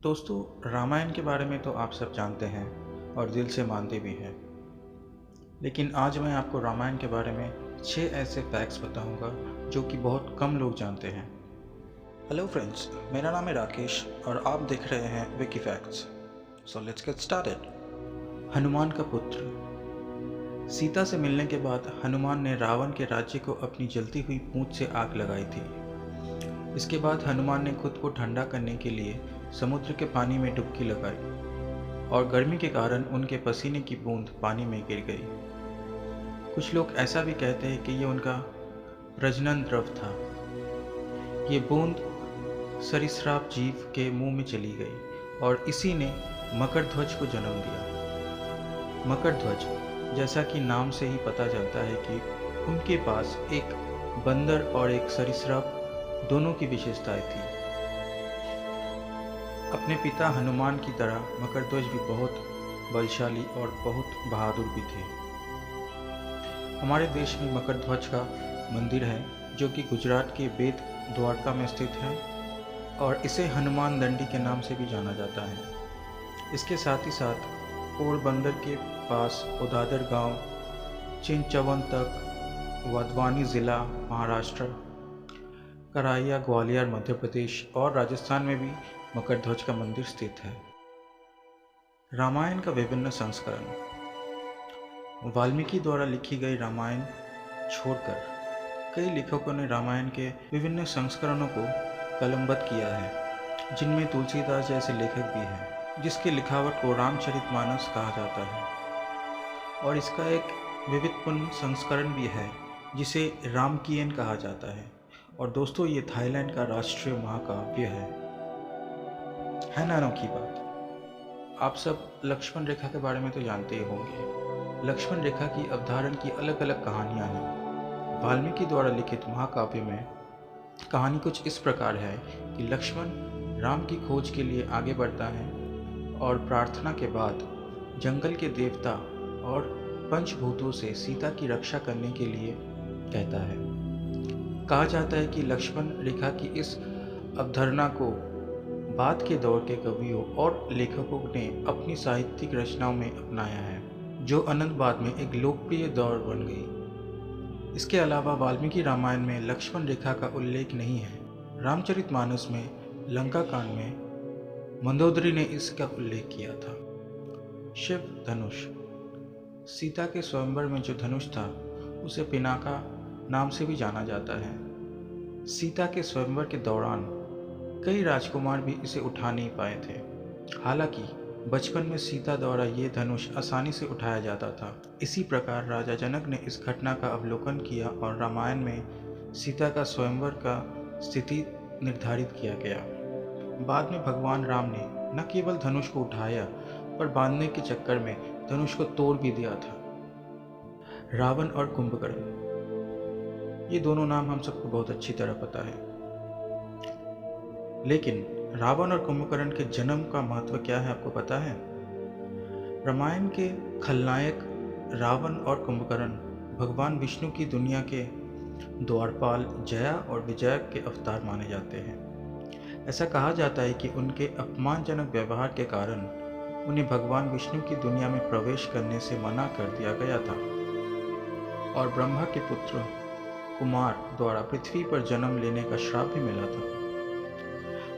दोस्तों, रामायण के बारे में तो आप सब जानते हैं और दिल से मानते भी हैं। लेकिन आज मैं आपको रामायण के बारे में 6 ऐसे फैक्ट्स बताऊंगा जो कि बहुत कम लोग जानते हैं। हेलो फ्रेंड्स, मेरा नाम है राकेश और आप देख रहे हैं Vicky facts. So let's get started. Hanuman का पुत्र। सीता से मिलने के बाद हनुमान ने रावण के राज्य को अपनी जलती हुई पूंछ से आग लगाई थी। इसके बाद हनुमान ने खुद को ठंडा करने के लिए समुद्र के पानी में डुबकी लगाई और गर्मी के कारण उनके पसीने की बूंद पानी में गिर गई। कुछ लोग ऐसा भी कहते हैं कि ये उनका प्रजनन द्रव था। ये बूंद सरीसृप जीव के मुंह में चली गई और इसी ने मकर ध्वज को जन्म दिया। मकर ध्वज, जैसा कि नाम से ही पता चलता है कि उनके पास एक बंदर और एक सरीसृप दोनों की विशेषताएं थी। अपने पिता हनुमान की तरह मकरध्वज भी बहुत बलशाली और बहुत बहादुर भी थे। हमारे देश में मकरध्वज का मंदिर है जो कि गुजरात के बेत द्वारका में स्थित है और इसे हनुमान दंडी के नाम से भी जाना जाता है। इसके साथ ही साथ पोरबंदर के पास उदादर गांव, चिंचवन तक, वधवानी ज़िला महाराष्ट्र, कराइया ग्वालियर मध्य प्रदेश और राजस्थान में भी मकरध्वज का मंदिर स्थित है। रामायण का विभिन्न संस्करण। वाल्मीकि द्वारा लिखी गई रामायण छोड़कर कई लेखकों ने रामायण के विभिन्न संस्करणों को कलमबद्ध किया है, जिनमें तुलसीदास जैसे लेखक भी हैं, जिसकी लिखावट को रामचरितमानस कहा जाता है। और इसका एक विविधपूर्ण संस्करण भी है जिसे रामकीयन कहा जाता है। और दोस्तों, ये थाईलैंड का राष्ट्रीय महाकाव्य है ना अनोखी बात। आप सब लक्ष्मण रेखा के बारे में तो जानते ही होंगे। लक्ष्मण रेखा की अवधारण की अलग अलग कहानियां हैं। वाल्मीकि द्वारा लिखित महाकाव्य में कहानी कुछ इस प्रकार है कि लक्ष्मण राम की खोज के लिए आगे बढ़ता है और प्रार्थना के बाद जंगल के देवता और पंचभूतों से सीता की रक्षा करने के लिए कहता है। कहा जाता है कि लक्ष्मण रेखा की इस अवधारणा को बाद के दौर के कवियों और लेखकों ने अपनी साहित्यिक रचनाओं में अपनाया है, जो अनंत बाद में एक लोकप्रिय दौर बन गई। इसके अलावा वाल्मीकि रामायण में लक्ष्मण रेखा का उल्लेख नहीं है। रामचरितमानस में लंका कांड में मंदोदरी ने इसका उल्लेख किया था। शिव धनुष। सीता के स्वयंवर में जो धनुष था उसे पिनाका नाम से भी जाना जाता है। सीता के स्वयंवर के दौरान कई राजकुमार भी इसे उठा नहीं पाए थे। हालांकि बचपन में सीता द्वारा ये धनुष आसानी से उठाया जाता था। इसी प्रकार राजा जनक ने इस घटना का अवलोकन किया और रामायण में सीता का स्वयंवर का स्थिति निर्धारित किया गया। बाद में भगवान राम ने न केवल धनुष को उठाया पर बांधने के चक्कर में धनुष को तोड़ भी दिया था। रावण और कुंभकर्ण। ये दोनों नाम हम सबको बहुत अच्छी तरह पता है, लेकिन रावण और कुंभकर्ण के जन्म का महत्व क्या है आपको पता है? रामायण के खलनायक रावण और कुंभकर्ण भगवान विष्णु की दुनिया के द्वारपाल, जया और विजय के अवतार माने जाते हैं। ऐसा कहा जाता है कि उनके अपमानजनक व्यवहार के कारण उन्हें भगवान विष्णु की दुनिया में प्रवेश करने से मना कर दिया गया था और ब्रह्मा के पुत्र कुमार द्वारा पृथ्वी पर जन्म लेने का श्राप भी मिला था।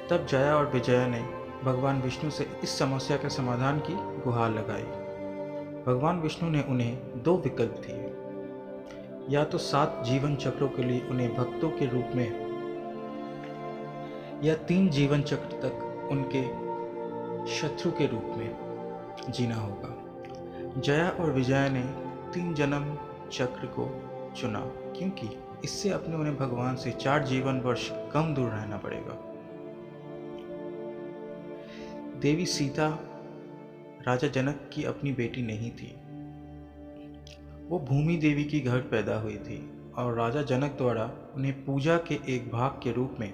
तब जया और विजया ने भगवान विष्णु से इस समस्या के समाधान की गुहार लगाई। भगवान विष्णु ने उन्हें 2 विकल्प दिए, या तो 7 जीवन चक्रों के लिए उन्हें भक्तों के रूप में, या 3 जीवन चक्र तक उनके शत्रु के रूप में जीना होगा। जया और विजया ने 3 जन्म चक्र को चुना क्योंकि इससे अपने उन्हें भगवान से 4 जीवन वर्ष कम दूर रहना पड़ेगा। देवी सीता राजा जनक की अपनी बेटी नहीं थी। वो भूमि देवी की घर पैदा हुई थी और राजा जनक द्वारा उन्हें पूजा के एक भाग के रूप में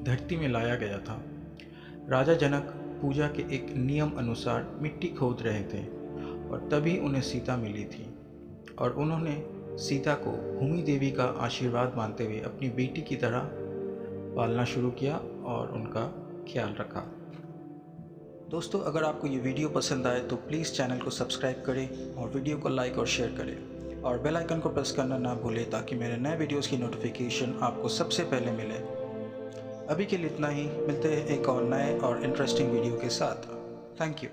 धरती में लाया गया था। राजा जनक पूजा के एक नियम अनुसार मिट्टी खोद रहे थे और तभी उन्हें सीता मिली थी और उन्होंने सीता को भूमि देवी का आशीर्वाद मानते हुए अपनी बेटी की तरह पालना शुरू किया और उनका ख्याल रखा। दोस्तों, अगर आपको ये वीडियो पसंद आए तो प्लीज़ चैनल को सब्सक्राइब करें और वीडियो को लाइक और शेयर करें और बेल आइकन को प्रेस करना ना भूलें ताकि मेरे नए वीडियोस की नोटिफिकेशन आपको सबसे पहले मिले। अभी के लिए इतना ही, मिलते हैं एक और नए और इंटरेस्टिंग वीडियो के साथ। Thank you.